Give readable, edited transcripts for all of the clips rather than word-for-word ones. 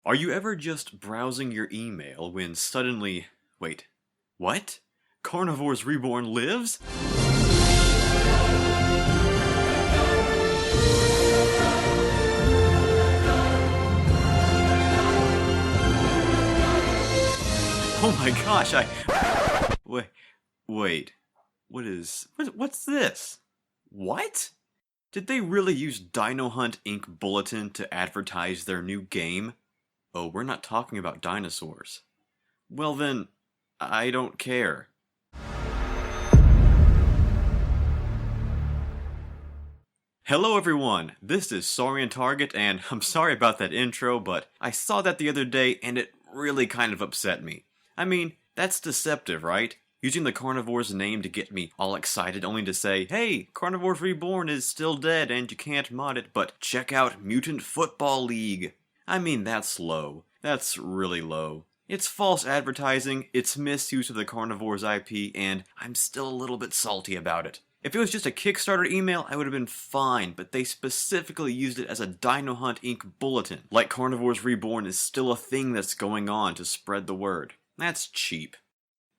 Are you ever just browsing your email when suddenly... Wait, what? Carnivores Reborn lives? Oh my gosh, Wait, what's this? What? Did they really use Dino Hunt Inc. Bulletin to advertise their new game? Oh, we're not talking about dinosaurs. Well then, I don't care. Hello everyone, this is Saurian Target, and I'm sorry about that intro, but I saw that the other day and it really kind of upset me. I mean, that's deceptive, right? Using the Carnivores name to get me all excited only to say, hey, Carnivores Reborn is still dead and you can't mod it, but check out Mutant Football League. I mean, that's low. That's really low. It's false advertising, it's misuse of the Carnivores IP, and I'm still a little bit salty about it. If it was just a Kickstarter email, I would have been fine, but they specifically used it as a Dino Hunt Inc. bulletin. Like Carnivores Reborn is still a thing that's going on to spread the word. That's cheap.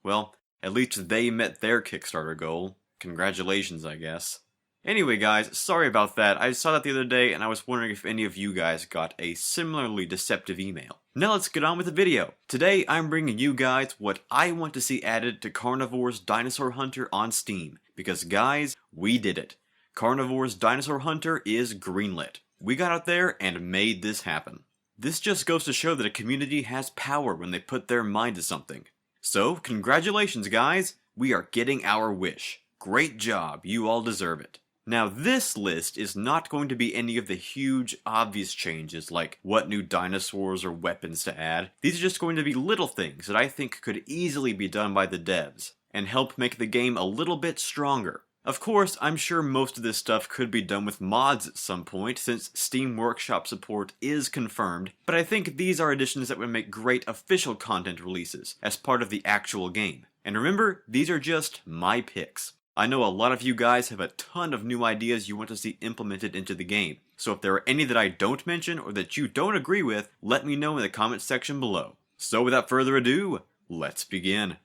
Well, at least they met their Kickstarter goal. Congratulations, I guess. Anyway guys, sorry about that. I saw that the other day and I was wondering if any of you guys got a similarly deceptive email. Now let's get on with the video. Today I'm bringing you guys what I want to see added to Carnivores Dinosaur Hunter on Steam. Because guys, we did it. Carnivores Dinosaur Hunter is greenlit. We got out there and made this happen. This just goes to show that a community has power when they put their mind to something. So, congratulations guys, we are getting our wish. Great job, you all deserve it. Now this list is not going to be any of the huge, obvious changes like what new dinosaurs or weapons to add. These are just going to be little things that I think could easily be done by the devs, and help make the game a little bit stronger. Of course, I'm sure most of this stuff could be done with mods at some point, since Steam Workshop support is confirmed, but I think these are additions that would make great official content releases, as part of the actual game. And remember, these are just my picks. I know a lot of you guys have a ton of new ideas you want to see implemented into the game, so if there are any that I don't mention or that you don't agree with, let me know in the comments section below. So without further ado, let's begin.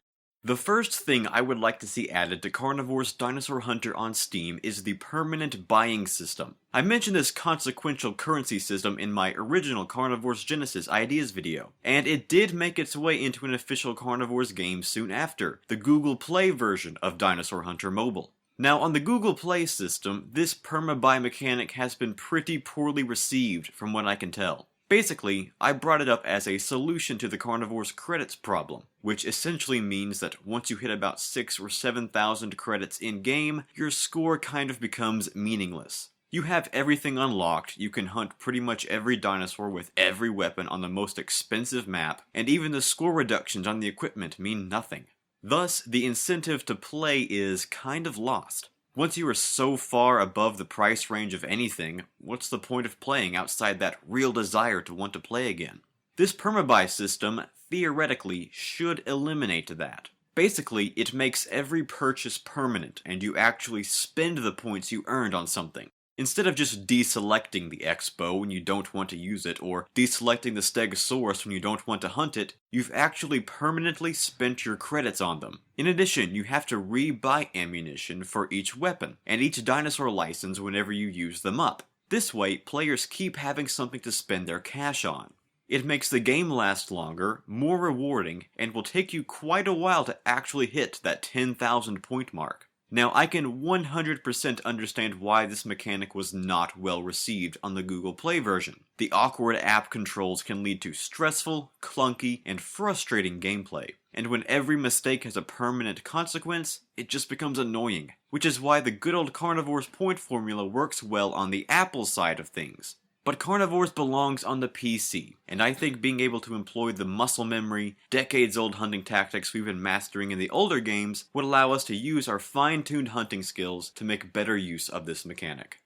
The first thing I would like to see added to Carnivores Dinosaur Hunter on Steam is the permanent buying system. I mentioned this consequential currency system in my original Carnivores Genesis Ideas video, and it did make its way into an official Carnivores game soon after, the Google Play version of Dinosaur Hunter Mobile. Now on the Google Play system, this perma-buy mechanic has been pretty poorly received from what I can tell. Basically, I brought it up as a solution to the Carnivores credits problem, which essentially means that once you hit about 6,000 or 7,000 credits in-game, your score kind of becomes meaningless. You have everything unlocked, you can hunt pretty much every dinosaur with every weapon on the most expensive map, and even the score reductions on the equipment mean nothing. Thus, the incentive to play is kind of lost. Once you are so far above the price range of anything, what's the point of playing outside that real desire to want to play again? This permabuy system, theoretically, should eliminate that. Basically, it makes every purchase permanent, and you actually spend the points you earned on something. Instead of just deselecting the X-Bow when you don't want to use it, or deselecting the Stegosaurus when you don't want to hunt it, you've actually permanently spent your credits on them. In addition, you have to re-buy ammunition for each weapon, and each dinosaur license whenever you use them up. This way, players keep having something to spend their cash on. It makes the game last longer, more rewarding, and will take you quite a while to actually hit that 10,000 point mark. Now, I can 100% understand why this mechanic was not well received on the Google Play version. The awkward app controls can lead to stressful, clunky, and frustrating gameplay, and when every mistake has a permanent consequence, it just becomes annoying, which is why the good old Carnivores point formula works well on the Apple side of things. But Carnivores belongs on the PC, and I think being able to employ the muscle memory, decades-old hunting tactics we've been mastering in the older games would allow us to use our fine-tuned hunting skills to make better use of this mechanic.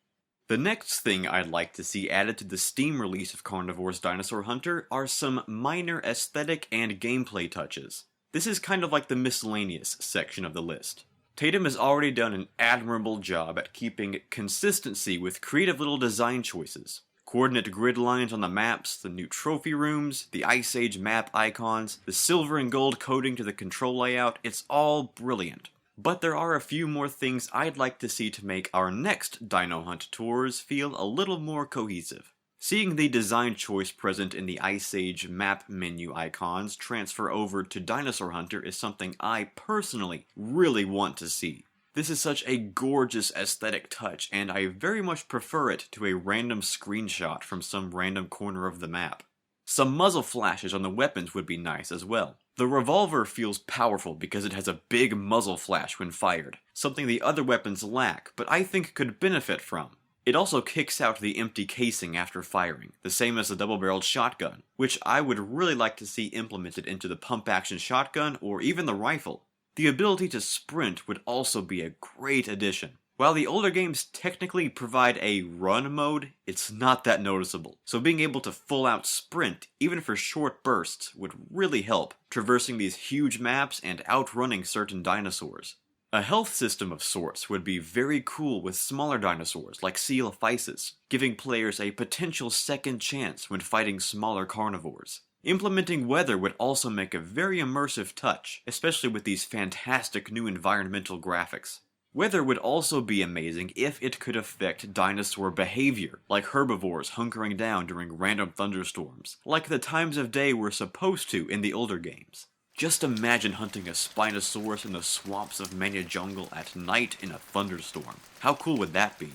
The next thing I'd like to see added to the Steam release of Carnivores Dinosaur Hunter are some minor aesthetic and gameplay touches. This is kind of like the miscellaneous section of the list. Tatum has already done an admirable job at keeping consistency with creative little design choices. Coordinate grid lines on the maps, the new trophy rooms, the Ice Age map icons, the silver and gold coding to the control layout, it's all brilliant. But there are a few more things I'd like to see to make our next Dino Hunt tours feel a little more cohesive. Seeing the design choice present in the Ice Age map menu icons transfer over to Dinosaur Hunter is something I personally really want to see. This is such a gorgeous aesthetic touch, and I very much prefer it to a random screenshot from some random corner of the map. Some muzzle flashes on the weapons would be nice as well. The revolver feels powerful because it has a big muzzle flash when fired, something the other weapons lack, but I think could benefit from. It also kicks out the empty casing after firing, the same as the double-barreled shotgun, which I would really like to see implemented into the pump-action shotgun or even the rifle. The ability to sprint would also be a great addition. While the older games technically provide a run mode, it's not that noticeable, so being able to full-out sprint, even for short bursts, would really help, traversing these huge maps and outrunning certain dinosaurs. A health system of sorts would be very cool with smaller dinosaurs like Coelophysis, giving players a potential second chance when fighting smaller carnivores. Implementing weather would also make a very immersive touch, especially with these fantastic new environmental graphics. Weather would also be amazing if it could affect dinosaur behavior, like herbivores hunkering down during random thunderstorms, like the times of day were supposed to in the older games. Just imagine hunting a Spinosaurus in the swamps of Mania Jungle at night in a thunderstorm. How cool would that be?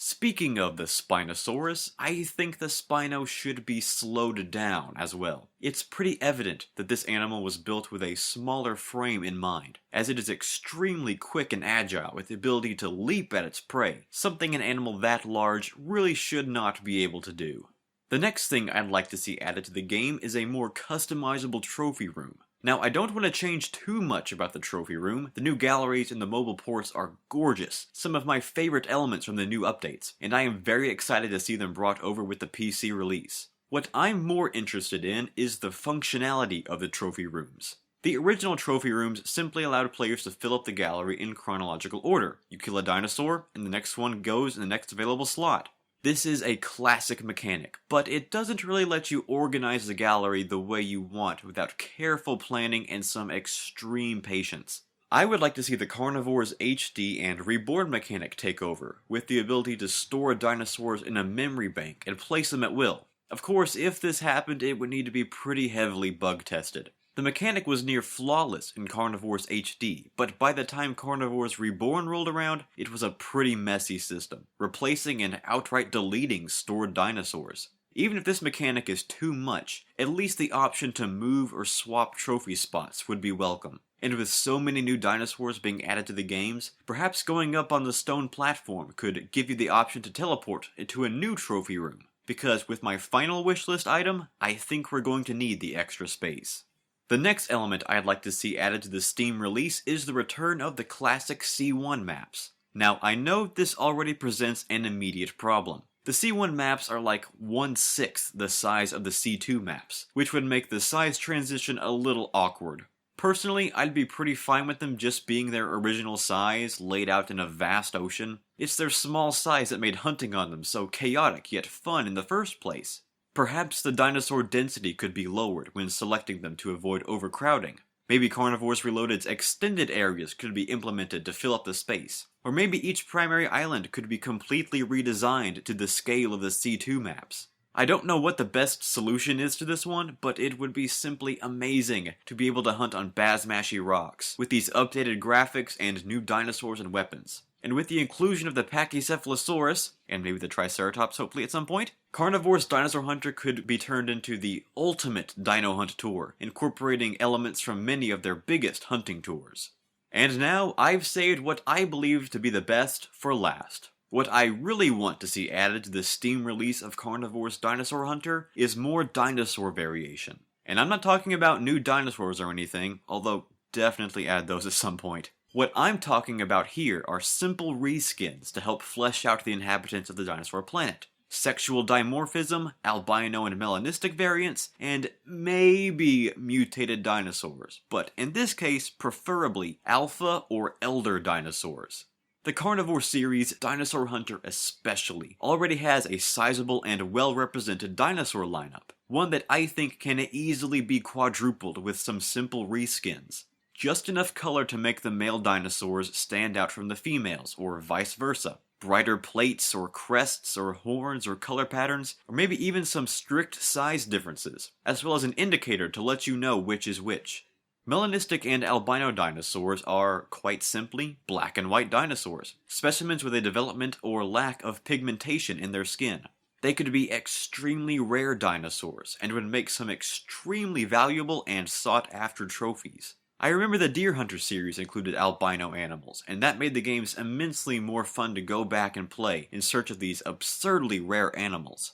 Speaking of the Spinosaurus, I think the Spino should be slowed down as well. It's pretty evident that this animal was built with a smaller frame in mind, as it is extremely quick and agile with the ability to leap at its prey, something an animal that large really should not be able to do. The next thing I'd like to see added to the game is a more customizable trophy room. Now, I don't want to change too much about the trophy room. The new galleries and the mobile ports are gorgeous, some of my favorite elements from the new updates, and I am very excited to see them brought over with the PC release. What I'm more interested in is the functionality of the trophy rooms. The original trophy rooms simply allowed players to fill up the gallery in chronological order. You kill a dinosaur, and the next one goes in the next available slot. This is a classic mechanic, but it doesn't really let you organize the gallery the way you want without careful planning and some extreme patience. I would like to see the Carnivores HD and Reborn mechanic take over, with the ability to store dinosaurs in a memory bank and place them at will. Of course, if this happened, it would need to be pretty heavily bug tested. The mechanic was near flawless in Carnivores HD, but by the time Carnivores Reborn rolled around, it was a pretty messy system, replacing and outright deleting stored dinosaurs. Even if this mechanic is too much, at least the option to move or swap trophy spots would be welcome. And with so many new dinosaurs being added to the games, perhaps going up on the stone platform could give you the option to teleport into a new trophy room. Because with my final wishlist item, I think we're going to need the extra space. The next element I'd like to see added to the Steam release is the return of the classic C1 maps. Now, I know this already presents an immediate problem. The C1 maps are like 1/6 the size of the C2 maps, which would make the size transition a little awkward. Personally, I'd be pretty fine with them just being their original size, laid out in a vast ocean. It's their small size that made hunting on them so chaotic yet fun in the first place. Perhaps the dinosaur density could be lowered when selecting them to avoid overcrowding. Maybe Carnivores Reloaded's extended areas could be implemented to fill up the space. Or maybe each primary island could be completely redesigned to the scale of the C2 maps. I don't know what the best solution is to this one, but it would be simply amazing to be able to hunt on Bazmashy rocks, with these updated graphics and new dinosaurs and weapons. And with the inclusion of the Pachycephalosaurus, and maybe the Triceratops hopefully at some point, Carnivores Dinosaur Hunter could be turned into the ultimate Dino Hunt tour, incorporating elements from many of their biggest hunting tours. And now, I've saved what I believe to be the best for last. What I really want to see added to the Steam release of Carnivores Dinosaur Hunter is more dinosaur variation. And I'm not talking about new dinosaurs or anything, although definitely add those at some point. What I'm talking about here are simple reskins to help flesh out the inhabitants of the dinosaur planet. Sexual dimorphism, albino and melanistic variants, and maybe mutated dinosaurs, but in this case, preferably alpha or elder dinosaurs. The Carnivore series, Dinosaur Hunter especially, already has a sizable and well-represented dinosaur lineup, one that I think can easily be quadrupled with some simple reskins. Just enough color to make the male dinosaurs stand out from the females, or vice versa. Brighter plates, or crests, or horns, or color patterns, or maybe even some strict size differences, as well as an indicator to let you know which is which. Melanistic and albino dinosaurs are, quite simply, black and white dinosaurs, specimens with a development or lack of pigmentation in their skin. They could be extremely rare dinosaurs, and would make some extremely valuable and sought-after trophies. I remember the Deer Hunter series included albino animals, and that made the games immensely more fun to go back and play in search of these absurdly rare animals.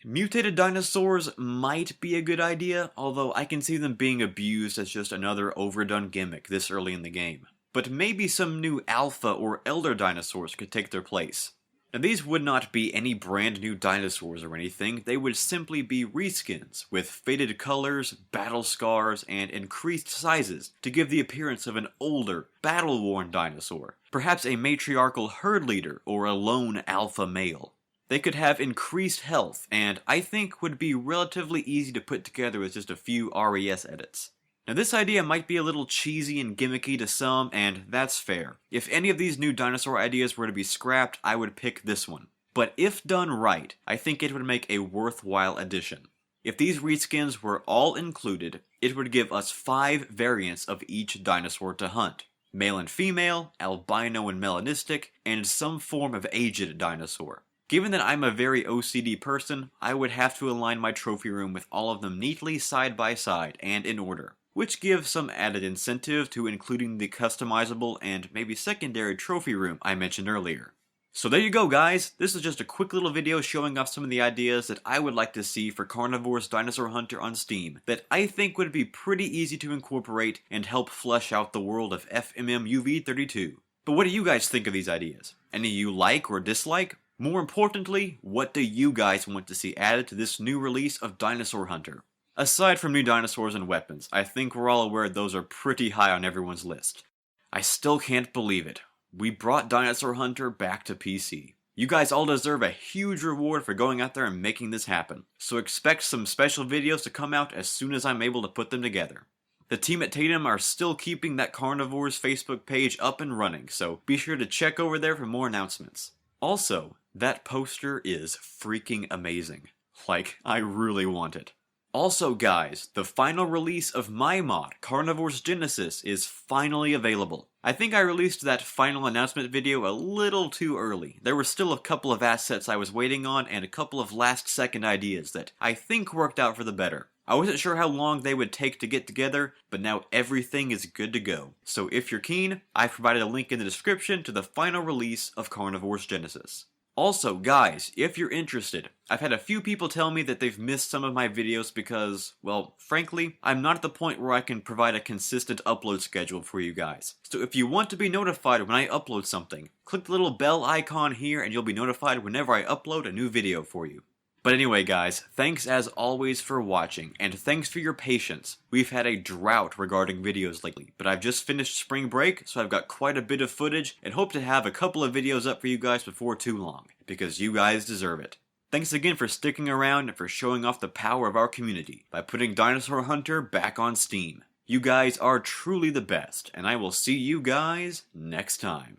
Mutated dinosaurs might be a good idea, although I can see them being abused as just another overdone gimmick this early in the game. But maybe some new alpha or elder dinosaurs could take their place. Now these would not be any brand new dinosaurs or anything, they would simply be reskins, with faded colors, battle scars, and increased sizes to give the appearance of an older, battle-worn dinosaur, perhaps a matriarchal herd leader or a lone alpha male. They could have increased health, and I think would be relatively easy to put together with just a few RES edits. Now this idea might be a little cheesy and gimmicky to some, and that's fair. If any of these new dinosaur ideas were to be scrapped, I would pick this one. But if done right, I think it would make a worthwhile addition. If these reskins were all included, it would give us 5 variants of each dinosaur to hunt. Male and female, albino and melanistic, and some form of aged dinosaur. Given that I'm a very OCD person, I would have to align my trophy room with all of them neatly side by side and in order, which gives some added incentive to including the customizable and maybe secondary trophy room I mentioned earlier. So there you go guys, this is just a quick little video showing off some of the ideas that I would like to see for Carnivore's Dinosaur Hunter on Steam, that I think would be pretty easy to incorporate and help flesh out the world of FMMUV32. But what do you guys think of these ideas? Any you like or dislike? More importantly, what do you guys want to see added to this new release of Dinosaur Hunter? Aside from new dinosaurs and weapons, I think we're all aware those are pretty high on everyone's list. I still can't believe it. We brought Dinosaur Hunter back to PC. You guys all deserve a huge reward for going out there and making this happen, so expect some special videos to come out as soon as I'm able to put them together. The team at Tatum are still keeping that Carnivores Facebook page up and running, so be sure to check over there for more announcements. Also, that poster is freaking amazing. Like, I really want it. Also guys, the final release of my mod, Carnivores Genesis, is finally available. I think I released that final announcement video a little too early. There were still a couple of assets I was waiting on and a couple of last second ideas that I think worked out for the better. I wasn't sure how long they would take to get together, but now everything is good to go. So if you're keen, I've provided a link in the description to the final release of Carnivores Genesis. Also, guys, if you're interested, I've had a few people tell me that they've missed some of my videos because, well, frankly, I'm not at the point where I can provide a consistent upload schedule for you guys. So if you want to be notified when I upload something, click the little bell icon here and you'll be notified whenever I upload a new video for you. But anyway guys, thanks as always for watching, and thanks for your patience. We've had a drought regarding videos lately, but I've just finished spring break, so I've got quite a bit of footage, and hope to have a couple of videos up for you guys before too long, because you guys deserve it. Thanks again for sticking around and for showing off the power of our community by putting Dinosaur Hunter back on Steam. You guys are truly the best, and I will see you guys next time.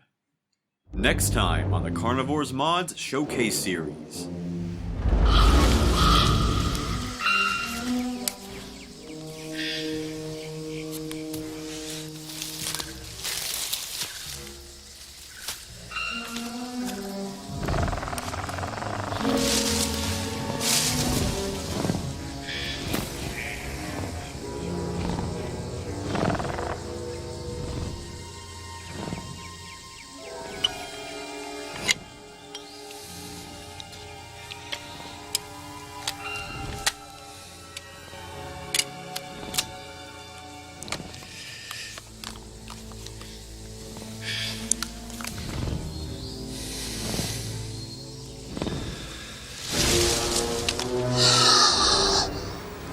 Next time on the Carnivores Mods Showcase Series.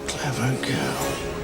Clever girl.